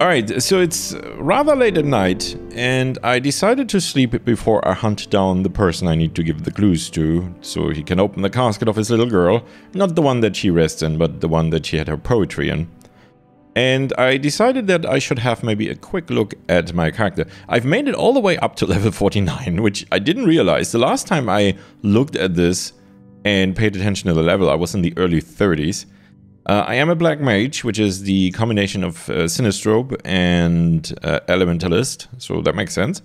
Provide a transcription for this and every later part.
Alright, so it's rather late at night, and I decided to sleep before I hunt down the person I need to give the clues to, so he can open the casket of his little girl. Not the one that she rests in, but the one that she had her poetry in. And I decided that I should have maybe a quick look at my character. I've made it all the way up to level 49, which I didn't realize. The last time I looked at this and paid attention to the level, I was in the early 30s. I am a black mage, which is the combination of sinistrope and elementalist, so that makes sense.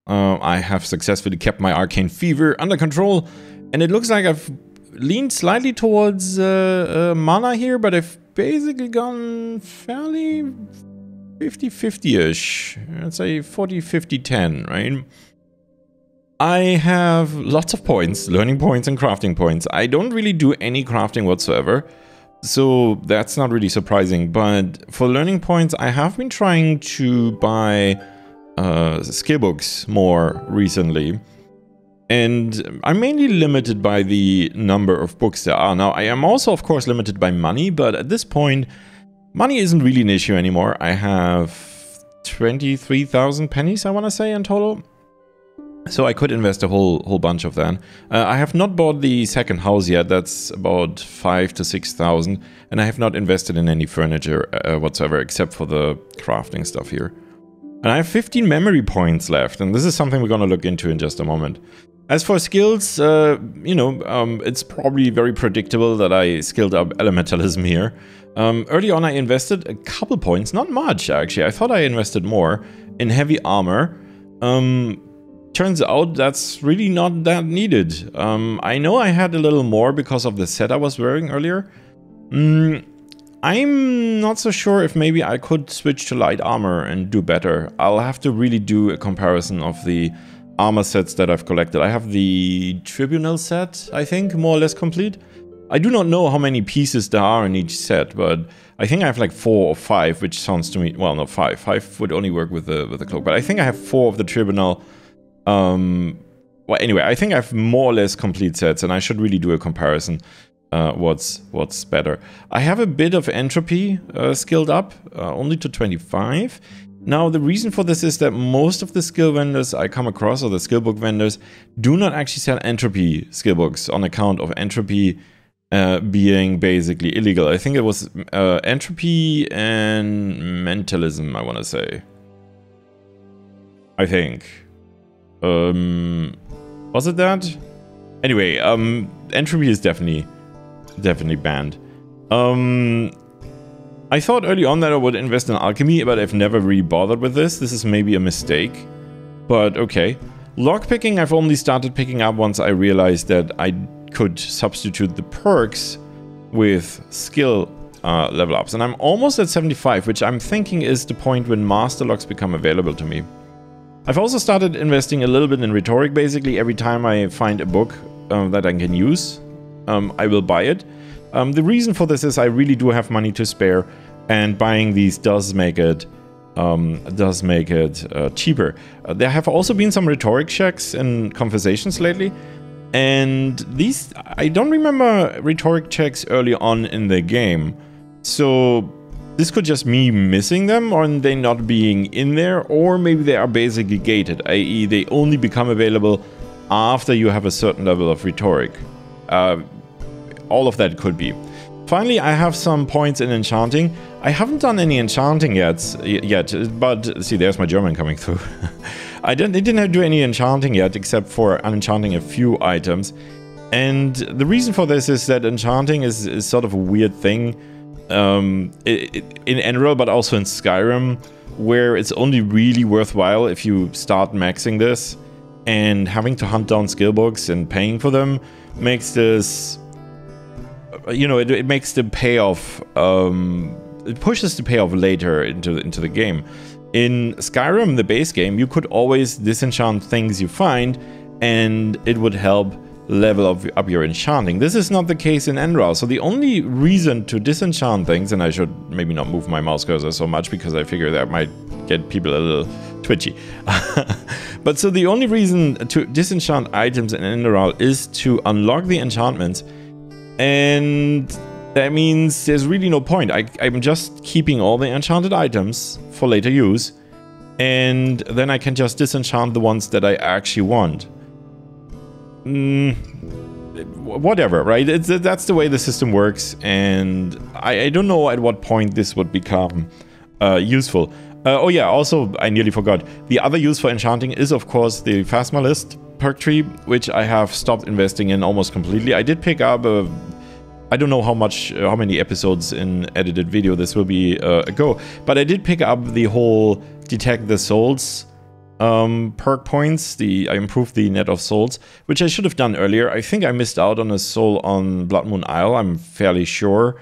I have successfully kept my arcane fever under control, and it looks like I've leaned slightly towards mana here, but I've basically gone fairly 50-50-ish. I'd say 40-50-10, right? I have lots of points, learning points and crafting points. I don't really do any crafting whatsoever, so that's not really surprising. But for learning points, I have been trying to buy skill books more recently. And I'm mainly limited by the number of books there are. Now, I am also, of course, limited by money, but at this point, money isn't really an issue anymore. I have 23,000 pennies, I want to say, in total. So I could invest a whole bunch of that. I have not bought the second house yet. That's about 5,000 to 6,000. And I have not invested in any furniture whatsoever, except for the crafting stuff here. And I have 15 memory points left, and this is something we're going to look into in just a moment. As for skills, it's probably very predictable that I skilled up elementalism here. Early on I invested a couple points, not much actually. I thought I invested more in heavy armor. Turns out that's really not that needed. I know I had a little more because of the set I was wearing earlier. I'm not so sure if maybe I could switch to light armor and do better. I'll have to really do a comparison of the armor sets that I've collected. I have the Tribunal set, I think, more or less complete. I do not know how many pieces there are in each set, but I think I have like 4 or 5, which sounds to me... Well, no, 5. 5 would only work with the cloak, but I think I have 4 of the Tribunal. Well, anyway, I think I have more or less complete sets, and I should really do a comparison. What's better. I have a bit of entropy skilled up, only to 25. Now, the reason for this is that most of the skill vendors I come across, or the skill book vendors, do not actually sell entropy skill books on account of entropy being basically illegal. I think it was entropy and mentalism, I want to say. I think. Was it that? Anyway, entropy is definitely banned. I thought early on that I would invest in alchemy, but I've never really bothered with this. This is maybe a mistake, but okay. Lockpicking I've only started picking up once I realized that I could substitute the perks with skill level ups, and I'm almost at 75, which I'm thinking is the point when master locks become available to me. I've also started investing a little bit in rhetoric. Basically, every time I find a book that I can use, I will buy it. The reason for this is I really do have money to spare, and buying these does make it cheaper. There have also been some rhetoric checks and conversations lately, and these, I don't remember rhetoric checks early on in the game, so this could just me missing them, or they not being in there, or maybe they are basically gated, i.e. they only become available after you have a certain level of rhetoric. All of that could be. Finally, I have some points in enchanting. I haven't done any enchanting yet, but see, there's my German coming through. I didn't do any enchanting yet, except for enchanting a few items. And the reason for this is that enchanting is sort of a weird thing in Enderal, but also in Skyrim, where it's only really worthwhile if you start maxing this, and having to hunt down skill books and paying for them makes this... You know, it makes the payoff, it pushes the payoff later into the game. In Skyrim, the base game, you could always disenchant things you find, and it would help level up your enchanting. This is not the case in Enderal, so the only reason to disenchant things, and I should maybe not move my mouse cursor so much because I figure that might get people a little twitchy. But so the only reason to disenchant items in Enderal is to unlock the enchantments. And that means there's really no point. I'm just keeping all the enchanted items for later use, and then I can just disenchant the ones that I actually want. Whatever, right? That's the way the system works, and I don't know at what point this would become useful. Oh yeah, also, I nearly forgot. The other use for enchanting is, of course, the phasmalist perk tree, which I have stopped investing in almost completely. I did pick up I don't know how many episodes in edited video this will be ago, but I did pick up the whole detect the souls perk points. I improved the net of souls, which I should have done earlier. I think I missed out on a soul on Blood Moon Isle, I'm fairly sure.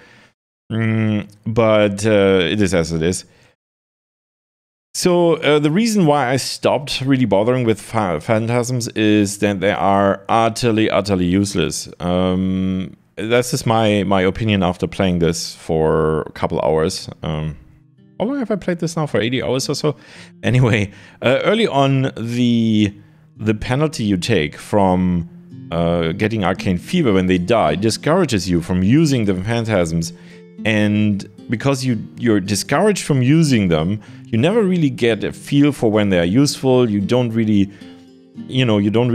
But it is as it is. So the reason why I stopped really bothering with phantasms is that they are utterly useless. That's just my opinion after playing this for a couple hours. How long have I played this now? For 80 hours or so? Anyway, early on, the penalty you take from getting Arcane Fever when they die discourages you from using the phantasms, and because you're discouraged from using them, you never really get a feel for when they are useful. You don't really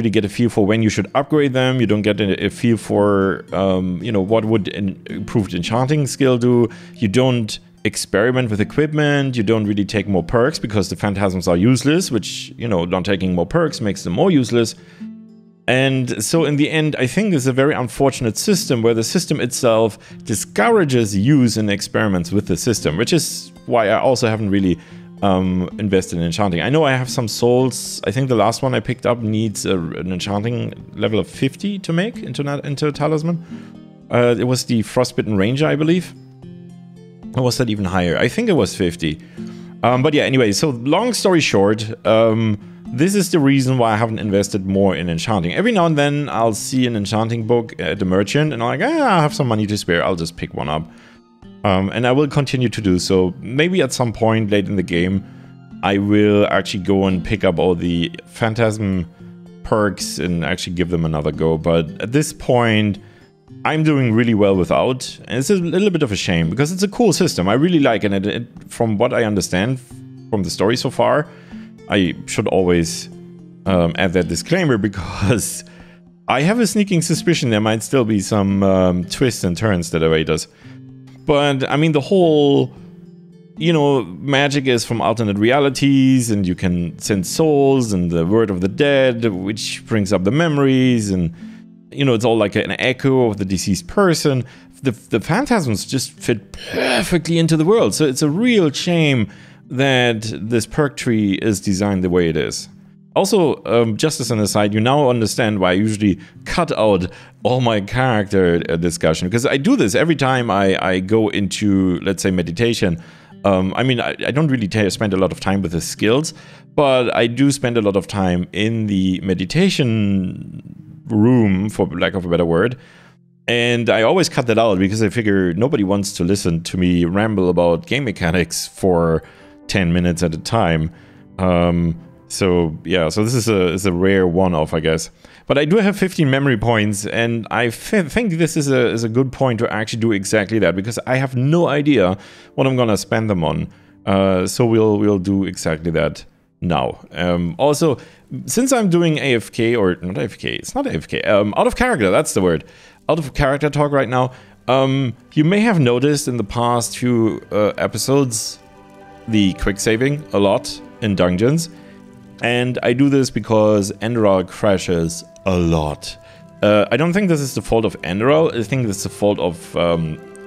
get a feel for when you should upgrade them. You don't get a feel for, what would an improved enchanting skill do. You don't experiment with equipment. You don't really take more perks because the phantasms are useless, which, not taking more perks makes them more useless. And so in the end, I think it's a very unfortunate system where the system itself discourages use and experiments with the system, which is why I also haven't really invested in enchanting. I know I have some souls. I think the last one I picked up needs an enchanting level of 50 to make into a talisman. It was the Frostbitten Ranger, I believe. Or was that even higher? I think it was 50. But yeah, anyway, so long story short, this is the reason why I haven't invested more in enchanting. Every now and then I'll see an enchanting book at the merchant and I'm like, I have some money to spare, I'll just pick one up. And I will continue to do so. Maybe at some point late in the game, I will actually go and pick up all the phantasm perks and actually give them another go. But at this point, I'm doing really well without. And it's a little bit of a shame because it's a cool system. I really like it. And from what I understand from the story so far, I should always add that disclaimer because I have a sneaking suspicion there might still be some twists and turns that await us. But, I mean, the whole, magic is from alternate realities, and you can send souls, and the word of the dead, which brings up the memories, and, it's all like an echo of the deceased person. The phantasms just fit perfectly into the world, so it's a real shame that this perk tree is designed the way it is. Also, just as an aside, you now understand why I usually cut out all my character discussion, because I do this every time I go into, let's say, meditation. I mean, I don't really spend a lot of time with the skills, but I do spend a lot of time in the meditation room, for lack of a better word. And I always cut that out because I figure nobody wants to listen to me ramble about game mechanics for 10 minutes at a time. So yeah, so this is a rare one-off, I guess. But I do have 15 memory points, and I think this is a good point to actually do exactly that, because I have no idea what I'm gonna spend them on. So we'll do exactly that now. Also, since I'm doing AFK, or not AFK, it's not AFK, out of character, that's the word. Out of character talk right now. You may have noticed in the past few episodes the quick saving a lot in dungeons. And I do this because Enderal crashes a lot. I don't think this is the fault of Enderal. I think this is the fault of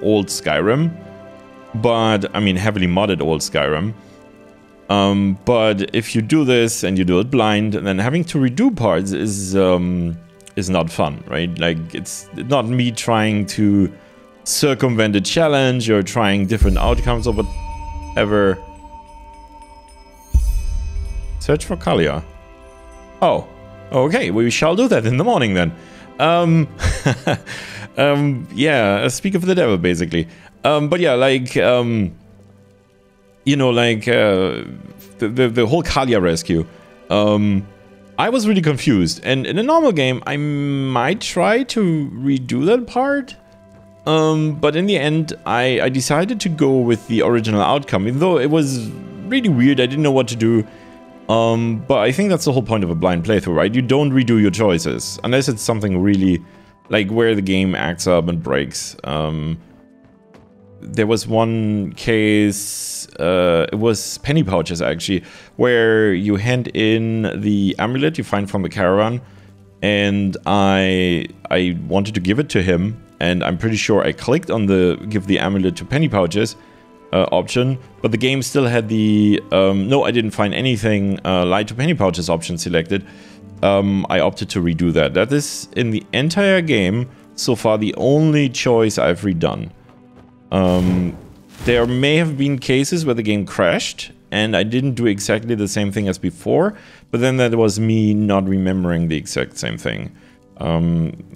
old Skyrim. But, I mean, heavily modded old Skyrim. But if you do this and you do it blind, then having to redo parts is not fun, right? Like, it's not me trying to circumvent a challenge or trying different outcomes or whatever. Search for Kalia. Oh, okay, we shall do that in the morning then. Yeah, speak of the devil, basically. But yeah, like, the whole Kalia rescue. I was really confused, and in a normal game, I might try to redo that part. But in the end, I decided to go with the original outcome, even though it was really weird. I didn't know what to do. But I think that's the whole point of a blind playthrough, right? You don't redo your choices, unless it's something really, like, where the game acts up and breaks. There was one case, it was penny pouches, actually, where you hand in the amulet you find from the caravan, and I wanted to give it to him, and I'm pretty sure I clicked on the give the amulet to penny pouches option, but the game still had the no, I didn't find anything lie to penny pouches option selected. I opted to redo that. That is, in the entire game so far, the only choice I've redone. There may have been cases where the game crashed and I didn't do exactly the same thing as before, but then that was me not remembering the exact same thing.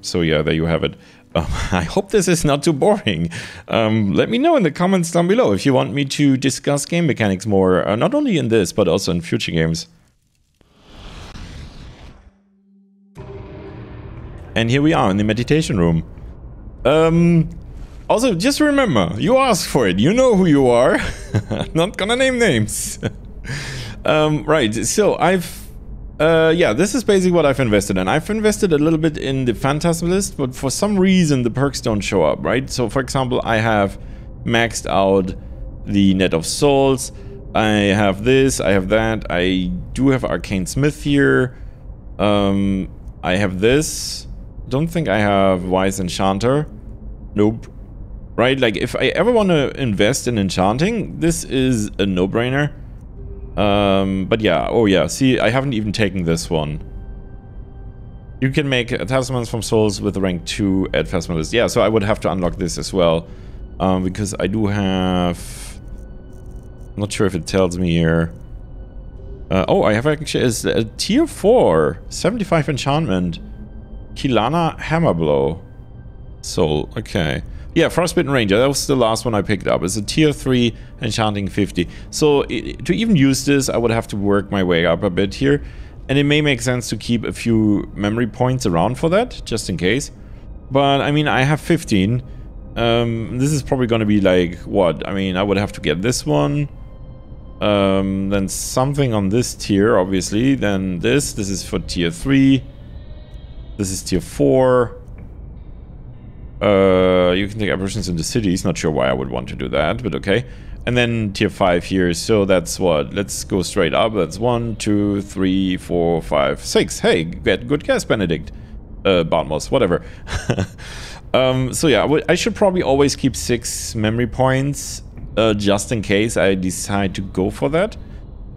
So yeah, there you have it. I hope this is not too boring. Let me know in the comments down below if you want me to discuss game mechanics more, not only in this, but also in future games. And here we are in the meditation room. Also, just remember, you asked for it. You know who you are. I'm not gonna name names. Right, so yeah, this is basically what I've invested in. I've invested a little bit in the phasmalist, but for some reason the perks don't show up, right? So for example, I have maxed out the Net of Souls. I have this, I have that. I do have Arcane Smith here. I have this. Don't think I have Wise Enchanter. Nope. Right, like if I ever want to invest in enchanting, this is a no-brainer. But yeah, oh yeah, see, I haven't even taken this one. You can make talismans from souls with rank 2 at phasmalist. Yeah, so I would have to unlock this as well. Because I do have... I'm not sure if it tells me here. Oh, I have actually a tier 4, 75 enchantment. Kilana Hammerblow. Soul, okay. Yeah, Frostbitten Ranger, that was the last one I picked up. It's a tier 3 enchanting 50. So to even use this, I would have to work my way up a bit here. And it may make sense to keep a few memory points around for that, just in case. But, I mean, I have 15. This is probably going to be like, what? I mean, I would have to get this one. Then something on this tier, obviously. Then this is for tier 3. This is tier 4. You can take apparitions in the cities. Not sure why I would want to do that, but okay. And then tier 5 here. So that's what? Let's go straight up. That's 1, 2, 3, 4, 5, 6. Hey, good guess, Benedict. Bartmoss, whatever. So yeah, I should probably always keep 6 memory points, just in case I decide to go for that.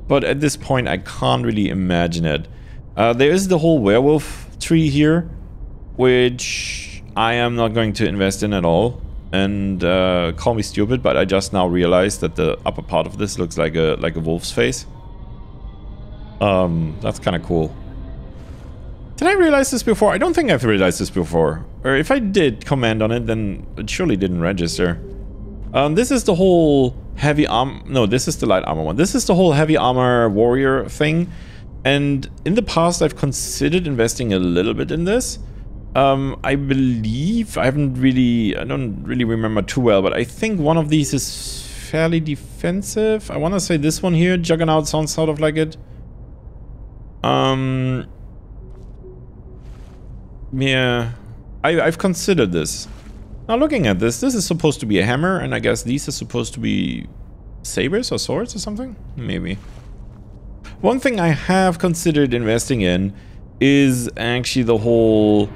But at this point, I can't really imagine it. There is the whole werewolf tree here, which I am not going to invest in at all. And call me stupid, but I just now realized that the upper part of this looks like a wolf's face. That's kind of cool. Did I realize this before? I don't think I've realized this before. Or if I did comment on it, then it surely didn't register. This is the whole heavy armor... No, this is the light armor one. This is the whole heavy armor warrior thing. And in the past, I've considered investing a little bit in this. I believe... I don't really remember too well, but I think one of these is fairly defensive. I want to say this one here. Juggernaut sounds sort of like it. Yeah, I've considered this. Now looking at this is supposed to be a hammer, and I guess these are supposed to be sabers or swords or something? Maybe. One thing I have considered investing in is actually the whole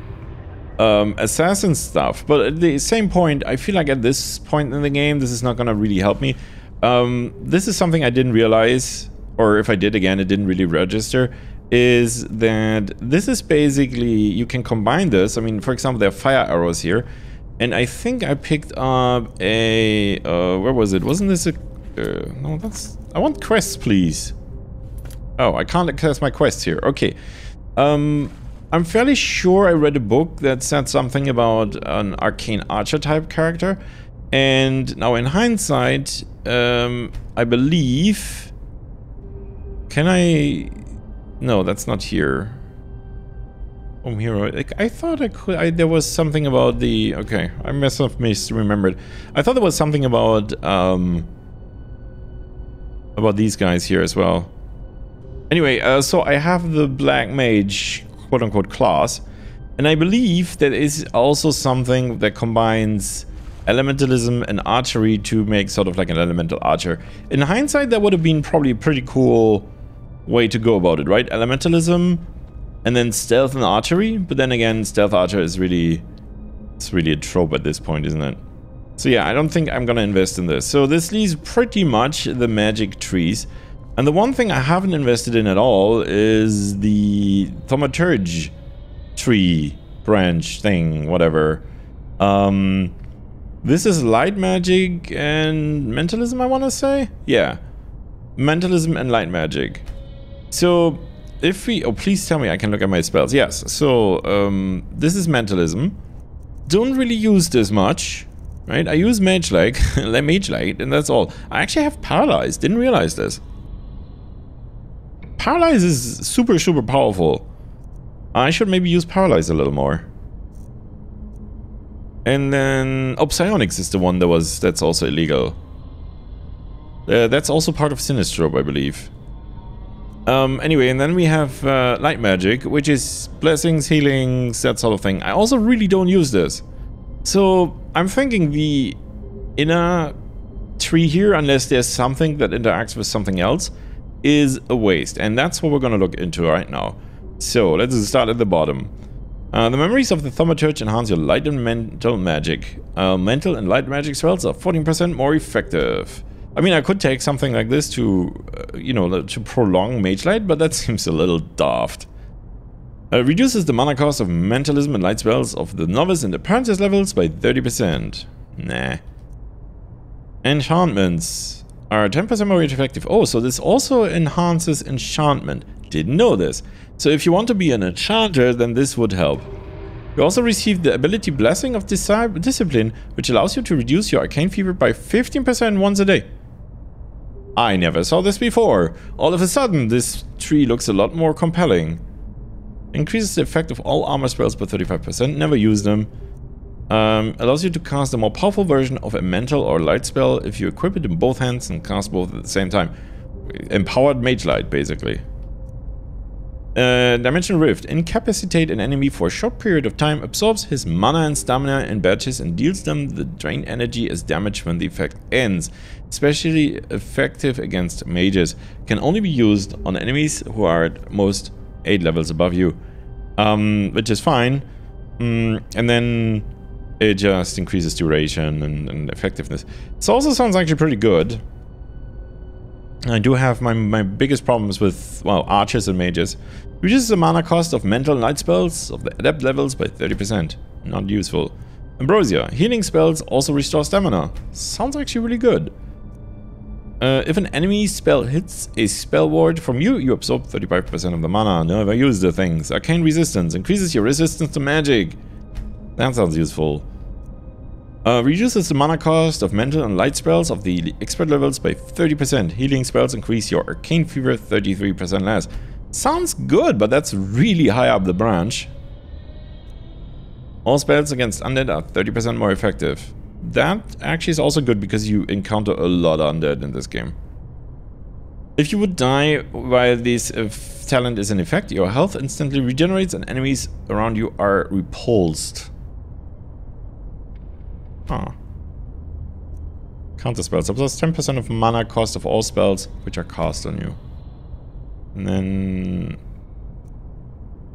assassin stuff. But at the same point, I feel like at this point in the game, this is not going to really help me. This is something I didn't realize, or if I did again, it didn't really register. Is that this is basically, you can combine this. I mean, for example, there are fire arrows here, and I think I picked up a where was it? Wasn't this a no, that's, I want quests, please. Oh, I can't access my quests here. Okay. I'm fairly sure I read a book that said something about an arcane archer type character, and now in hindsight, I believe, can I... No, that's not here. Home hero. Like, I thought I could. There was something about the. Okay, I must have misremembered. I thought there was something about these guys here as well. Anyway, so I have the Black Mage, quote-unquote, class, and I believe that is also something that combines elementalism and archery to make sort of like an elemental archer. In hindsight, that would have been probably a pretty cool way to go about it, right? Elementalism and then stealth and archery, but then again, stealth archer is really, it's really a trope at this point, isn't it? So yeah, I don't think I'm gonna invest in this. So this leaves pretty much the magic trees. And the one thing I haven't invested in at all is the thaumaturge tree branch thing, whatever. This is light magic and mentalism, I want to say? Yeah. Mentalism and light magic. So, if we... Oh, please tell me I can look at my spells. Yes, so, this is mentalism. Don't really use this much, right? I use Mage Light, and that's all. I actually have Paralyze, didn't realize this. Paralyze is super, super powerful. I should maybe use Paralyze a little more. And then... Oh, Psionics is the one that's also illegal. That's also part of Sinestro, I believe. Anyway, and then we have Light Magic, which is blessings, healings, that sort of thing. I also really don't use this. So, I'm thinking the inner tree here, unless there's something that interacts with something else, is a waste. And that's what we're gonna look into right now. So, let's start at the bottom. The memories of the thaumaturge enhance your light and mental magic. Mental and light magic spells are 14% more effective. I mean, I could take something like this to, you know, to prolong Mage Light, but that seems a little daft. Reduces the mana cost of mentalism and light spells of the novice and apprentice levels by 30%. Nah. Enchantments are 10% more effective. Oh, so this also enhances enchantment. Didn't know this. So if you want to be an enchanter, then this would help. You also receive the ability Blessing of Discipline, which allows you to reduce your arcane fever by 15% once a day. I never saw this before. All of a sudden, this tree looks a lot more compelling. Increases the effect of all armor spells by 35%. Never use them. Allows you to cast a more powerful version of a mental or light spell if you equip it in both hands and cast both at the same time. Empowered Mage Light, basically. Dimensional Rift. Incapacitate an enemy for a short period of time, absorbs his mana and stamina in batches, and deals them the drained energy as damage when the effect ends. Especially effective against mages. Can only be used on enemies who are at most 8 levels above you. Which is fine. And then it just increases duration and effectiveness. This also sounds actually pretty good. I do have my biggest problems with, well, archers and mages. Reduces the mana cost of mental and light spells of the adept levels by 30%. Not useful. Ambrosia. Healing spells also restore stamina. Sounds actually really good. If an enemy spell hits a spell ward from you, you absorb 35% of the mana. Never use the things. Arcane Resistance. Increases your resistance to magic. That sounds useful. Reduces the mana cost of mental and light spells of the expert levels by 30%. Healing spells increase your arcane fever 33% less. Sounds good, but that's really high up the branch. All spells against undead are 30% more effective. That actually is also good because you encounter a lot of undead in this game. If you would die while this talent is in effect, your health instantly regenerates and enemies around you are repulsed. Huh. Counter spells. Absorbs 10% of mana cost of all spells which are cast on you. And then...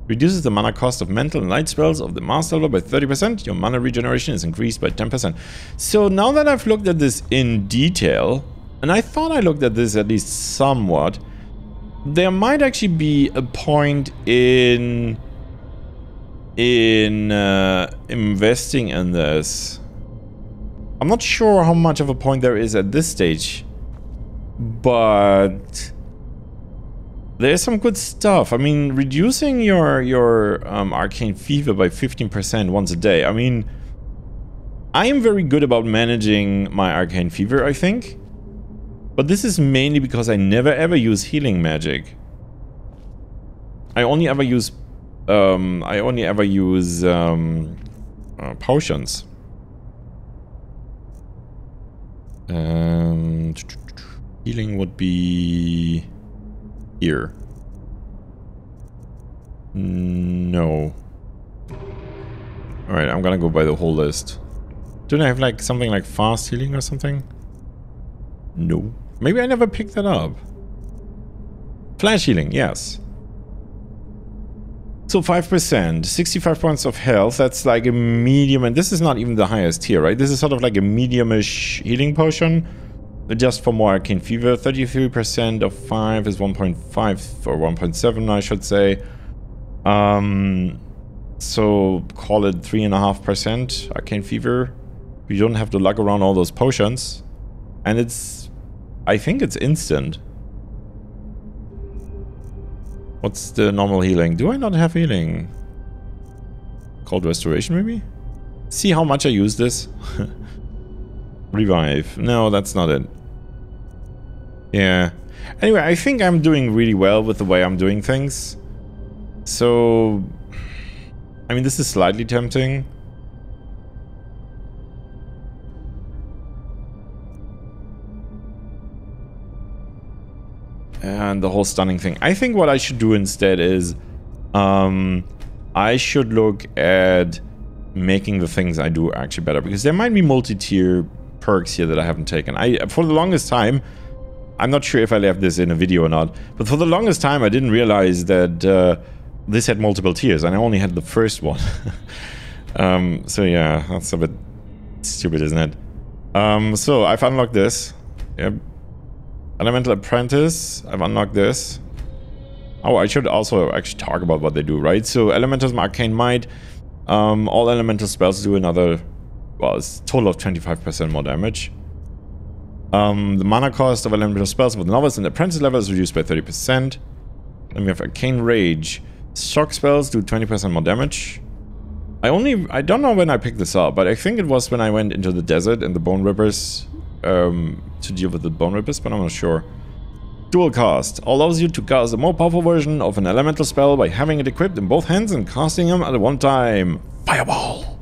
reduces the mana cost of mental and light spells of the master level by 30%. Your mana regeneration is increased by 10%. So now that I've looked at this in detail, and I thought I looked at this at least somewhat, there might actually be a point in investing in this. I'm not sure how much of a point there is at this stage, but there's some good stuff. I mean, reducing your arcane fever by 15% once a day. I mean, I am very good about managing my arcane fever, I think. But this is mainly because I never ever use healing magic. I only ever use I only ever use potions. Healing would be here. No. Alright, I'm gonna go by the whole list. Don't I have like something like fast healing or something? No. Maybe I never picked that up. Flash healing, yes. So 5%, 65 points of health, that's like a medium, and this is not even the highest tier, right? This is sort of like a medium-ish healing potion. Just for more arcane fever, 33% of 5 is 1.5 or 1.7, I should say. So call it 3.5% arcane fever. You don't have to lug around all those potions. And it's... I think it's instant. What's the normal healing? Do I not have healing? Cold restoration, maybe? See how much I use this? Revive. No, that's not it. Yeah. Anyway, I think I'm doing really well with the way I'm doing things. So... I mean, this is slightly tempting. And the whole stunning thing. I think what I should do instead is... I should look at making the things I do actually better. Because there might be multi-tier perks here that I haven't taken. For the longest time... I'm not sure if I left this in a video or not, but for the longest time I didn't realize that this had multiple tiers, and I only had the first one. So yeah, that's a bit stupid, isn't it? So I've unlocked this. Yep. Elemental Apprentice, I've unlocked this. Oh, I should also actually talk about what they do, right? So Elementalism, Arcane Might, all elemental spells do another, well, it's a total of 25% more damage. The mana cost of elemental spells with novice and apprentice level is reduced by 30%. Then we have Arcane Rage. Shock spells do 20% more damage. I don't know when I picked this up, but I think it was when I went into the desert and the Bone Rippers to deal with the Bone Rippers, but I'm not sure. Dual cast allows you to cast a more powerful version of an elemental spell by having it equipped in both hands and casting them at one time. Fireball!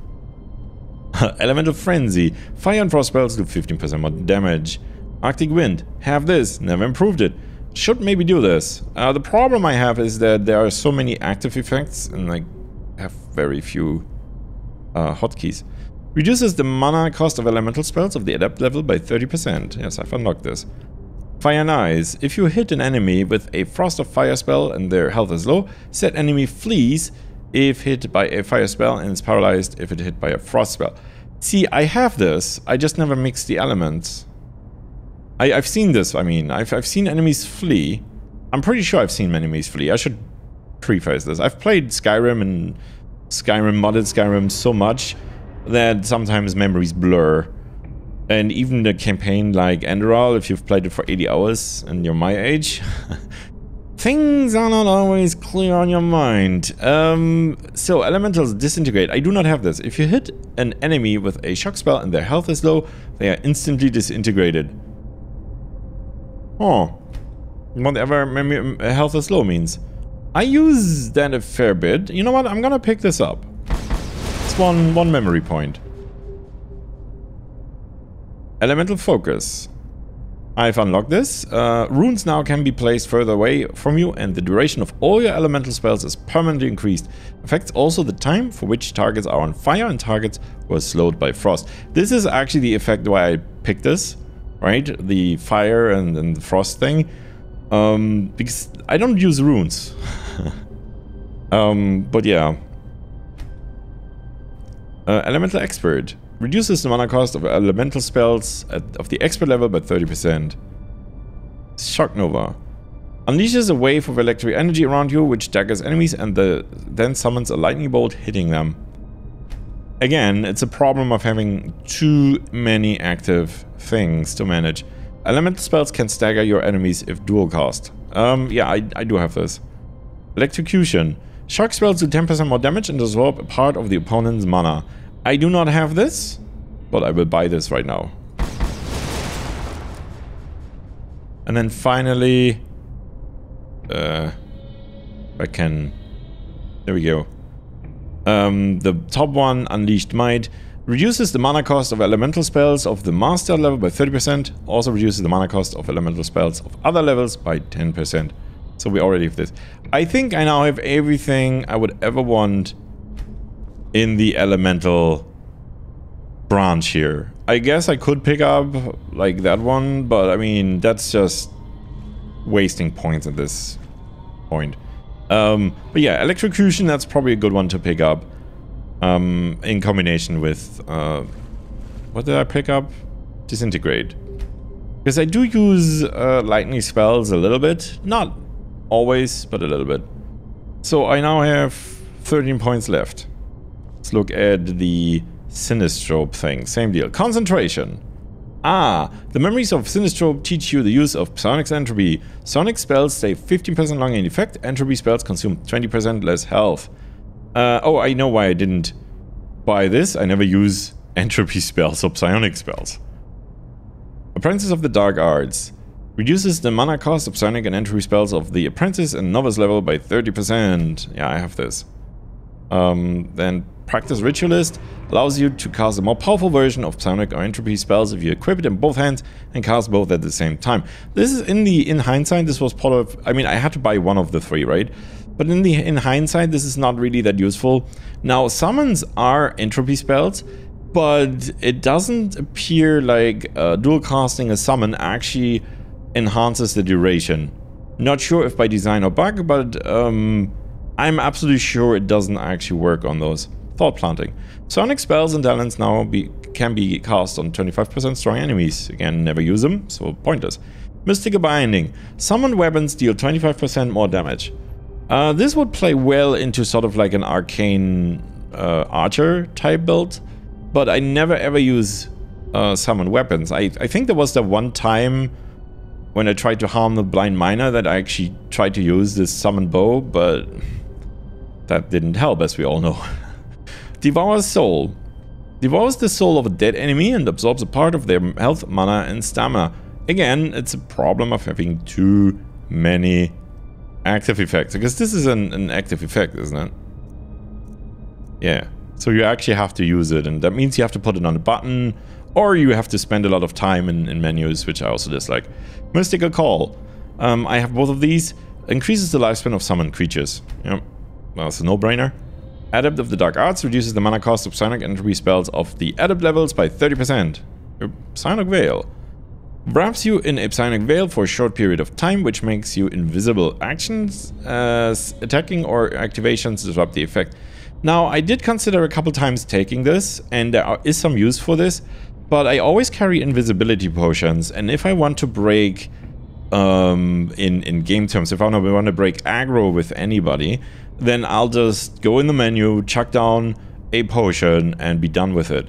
Elemental Frenzy. Fire and frost spells do 15% more damage. Arctic Wind. Have this. Never improved it. Should maybe do this. The problem I have is that there are so many active effects and I have very few hotkeys. Reduces the mana cost of elemental spells of the adept level by 30%. Yes, I've unlocked this. Fire and Ice. If you hit an enemy with a Frost or Fire spell and their health is low, said enemy flees if hit by a fire spell and is paralyzed if it hit by a frost spell. See, I have this, I just never mix the elements. I've seen this, I mean, I've seen enemies flee. I'm pretty sure I've seen enemies flee. I should preface this. I've played Skyrim and modded Skyrim so much that sometimes memories blur. And even the campaign like Enderal, if you've played it for 80 hours and you're my age, things are not always clear on your mind. So elementals disintegrate. I do not have this. If you hit an enemy with a shock spell and their health is low, they are instantly disintegrated. Oh, whatever health is low means. I use that a fair bit. You know what? I'm gonna pick this up. It's one memory point. Elemental Focus. I've unlocked this. Runes now can be placed further away from you and the duration of all your elemental spells is permanently increased. Affects also the time for which targets are on fire and targets who are slowed by frost. This is actually the effect why I picked this, right? The fire and the frost thing. Because I don't use runes. But yeah. Elemental Expert. Reduces the mana cost of elemental spells of the expert level by 30%. Shock Nova. Unleashes a wave of electric energy around you which daggers enemies and then summons a lightning bolt hitting them. Again, it's a problem of having too many active things to manage. Elemental spells can stagger your enemies if dual cast. Yeah, I do have this. Electrocution. Shock spells do 10% more damage and absorb a part of the opponent's mana. I do not have this, but I will buy this right now. And then finally, I can There we go. The top one, Unleashed Might, reduces the mana cost of elemental spells of the master level by 30%. Also reduces the mana cost of elemental spells of other levels by 10%. So we already have this. I think I now have everything I would ever want in the elemental branch here. I guess I could pick up like that one, but I mean, that's just wasting points at this point. But yeah, Electrocution, that's probably a good one to pick up. In combination with, what did I pick up? Disintegrate. Because I do use lightning spells a little bit. Not always, but a little bit. So I now have 13 points left. Let's look at the sinistrope thing. Same deal. Concentration. Ah, the memories of Sinestro teach you the use of psionics entropy. Sonic spells stay 15% longer in effect. Entropy spells consume 20% less health. Oh, I know why I didn't buy this. I never use entropy spells or psionic spells. Apprentice of the Dark Arts. Reduces the mana cost of psionic and entropy spells of the Apprentice and Novice level by 30%. Yeah, I have this. Then Practice Ritualist allows you to cast a more powerful version of psionic or entropy spells if you equip it in both hands and cast both at the same time. This is in hindsight, this was part of, I mean, I had to buy one of the three, right? But in hindsight, this is not really that useful. Now, summons are entropy spells, but it doesn't appear like dual casting a summon actually enhances the duration. Not sure if by design or bug, but I'm absolutely sure it doesn't actually work on those. Thought planting. Sonic spells and talents now can be cast on 25% strong enemies. Again, never use them, so pointless. Mystical Binding. Summoned weapons deal 25% more damage. This would play well into sort of like an arcane archer type build, but I never ever use summoned weapons. I think there was the one time when I tried to harm the blind miner that I actually tried to use this summoned bow, but that didn't help, as we all know. Devours Soul. Devours the soul of a dead enemy and absorbs a part of their health, mana, and stamina. Again, it's a problem of having too many active effects, because this is an active effect, isn't it? Yeah, so you actually have to use it, and that means you have to put it on a button, or you have to spend a lot of time in menus, which I also dislike. Mystical Call. I have both of these. Increases the lifespan of summoned creatures. Yep, well, it's a no-brainer. Adept of the Dark Arts reduces the mana cost of psionic entropy spells of the adept levels by 30%. Psionic Veil. Wraps you in a psionic veil for a short period of time, which makes you invisible. Actions as attacking or activations disrupt the effect. Now, I did consider a couple times taking this, and there is some use for this, but I always carry invisibility potions, and if I want to break, in game terms, if I want to break aggro with anybody, then I'll just go in the menu, chuck down a potion, and be done with it.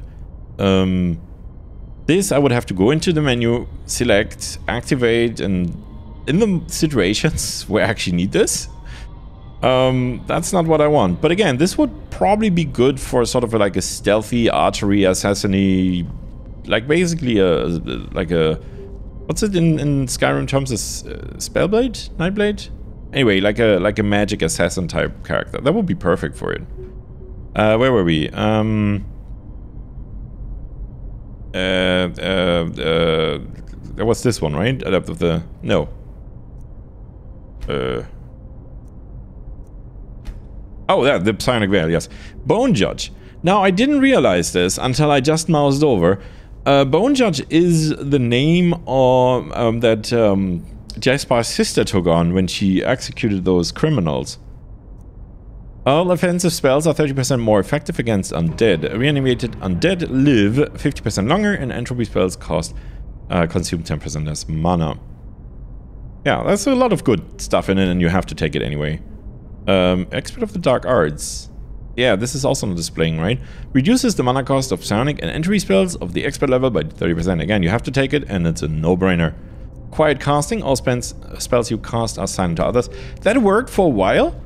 This, I would have to go into the menu, select, activate, and in the situations where I actually need this, that's not what I want. But again, this would probably be good for sort of like a stealthy, archery, assassin-y, like basically like a, what's it in Skyrim terms, is Spellblade? Nightblade? Anyway, like a magic assassin type character. That would be perfect for it. Where were we? There was this one, right? Adept of the... No. Oh, yeah, the Psionic Veil, yes. Bone Judge. Now, I didn't realize this until I just moused over. Bone Judge is the name of, that Jaspar's sister took on when she executed those criminals. All offensive spells are 30% more effective against undead. Reanimated undead live 50% longer, and entropy spells consume 10% less mana. Yeah, that's a lot of good stuff in it, and you have to take it anyway. Expert of the Dark Arts. Yeah, this is also not displaying, right? Reduces the mana cost of psionic and entropy spells of the expert level by 30%. Again, you have to take it, and it's a no-brainer. Quiet Casting. All spells you cast are silent to others. That worked for a while.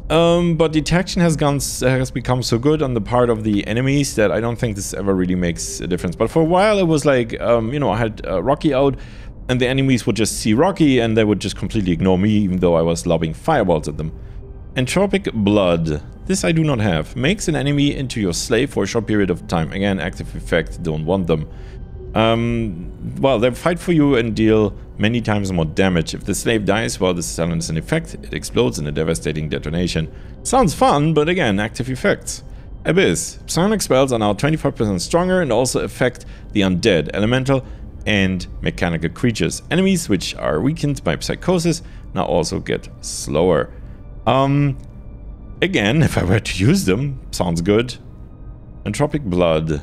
But detection has become so good on the part of the enemies that I don't think this ever really makes a difference. But for a while it was like, you know, I had Rocky out, and the enemies would just see Rocky and they would just completely ignore me, even though I was lobbing fireballs at them. Entropic Blood. This I do not have. Makes an enemy into your slave for a short period of time. Again, active effect, don't want them. Well, they fight for you and deal many times more damage. If the slave dies while this talent is in effect, it explodes in a devastating detonation. Sounds fun, but again, active effects. Abyss. Psionic spells are now 25% stronger and also affect the undead, elemental, and mechanical creatures. Enemies which are weakened by psychosis now also get slower. Again, if I were to use them, sounds good. Entropic Blood.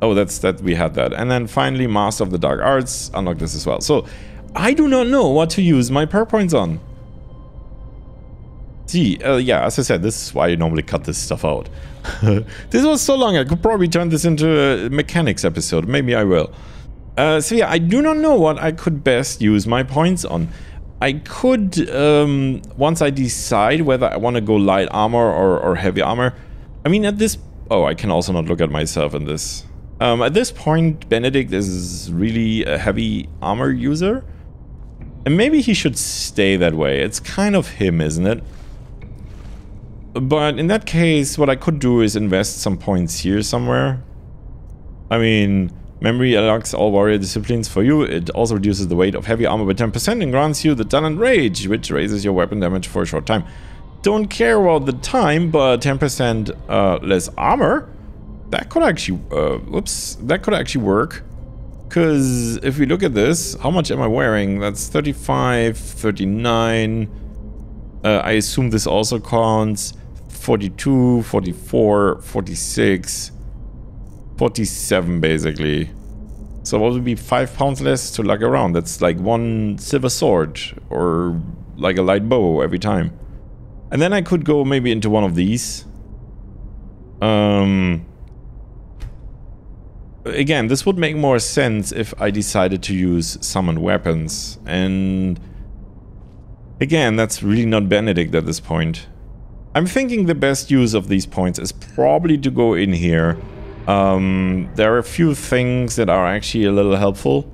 Oh, that we had that. And then finally, Master of the Dark Arts. Unlock this as well. So, I do not know what to use my perk points on. See, yeah, as I said, this is why I normally cut this stuff out. This was so long, I could probably turn this into a mechanics episode. Maybe I will. So yeah, I do not know what I could best use my points on. I could, once I decide whether I want to go light armor or heavy armor. I mean, at this... Oh, I can also not look at myself in this. At this point, Benedict is really a heavy armor user. And maybe he should stay that way. It's kind of him, isn't it? But in that case, what I could do is invest some points here somewhere. I mean, memory unlocks all warrior disciplines for you. It also reduces the weight of heavy armor by 10% and grants you the talent Rage, which raises your weapon damage for a short time. Don't care about the time, but 10% less armor? That could actually, whoops, that could actually work. Because if we look at this, how much am I wearing? That's 35, 39. I assume this also counts. 42, 44, 46, 47 basically. So what would be 5 pounds less to lug around? That's like 1 silver sword or like a light bow every time. And then I could go maybe into one of these. Again, this would make more sense if I decided to use summoned weapons. And again, that's really not Benedict at this point. I'm thinking the best use of these points is probably to go in here. There are a few things that are actually a little helpful.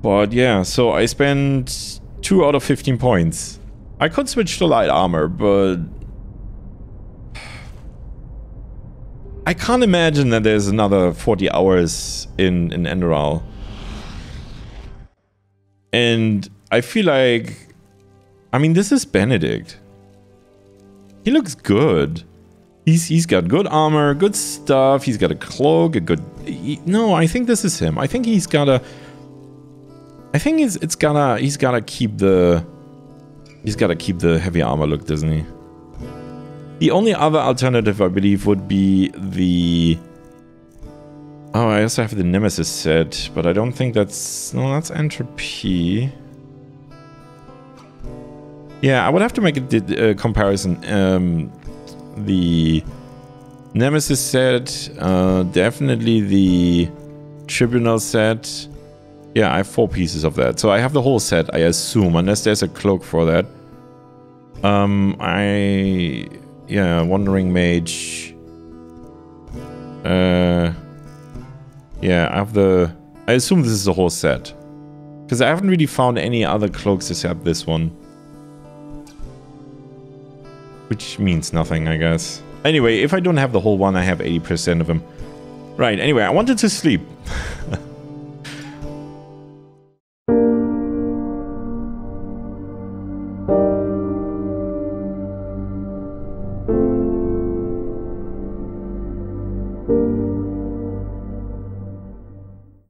But yeah, so I spent 2 out of 15 points. I could switch to light armor, but I can't imagine that there's another 40 hours in Enderal. And I feel like... I mean, this is Benedict. He looks good. He's got good armor, good stuff. He's got a cloak, a good... No, I think this is him. I think he's gotta... I think he's gotta keep the... He's gotta keep the heavy armor look, doesn't he? The only other alternative, I believe, would be the... Oh, I also have the Nemesis set, but I don't think that's... No, that's Entropy. Yeah, I would have to make a comparison. The Nemesis set, definitely the Tribunal set. Yeah, I have 4 pieces of that. So I have the whole set, I assume, unless there's a cloak for that. Yeah, Wandering Mage. Yeah, I have the... I assume this is the whole set. Because I haven't really found any other cloaks except this one. Which means nothing, I guess. Anyway, if I don't have the whole one, I have 80% of them. Right, anyway, I wanted to sleep.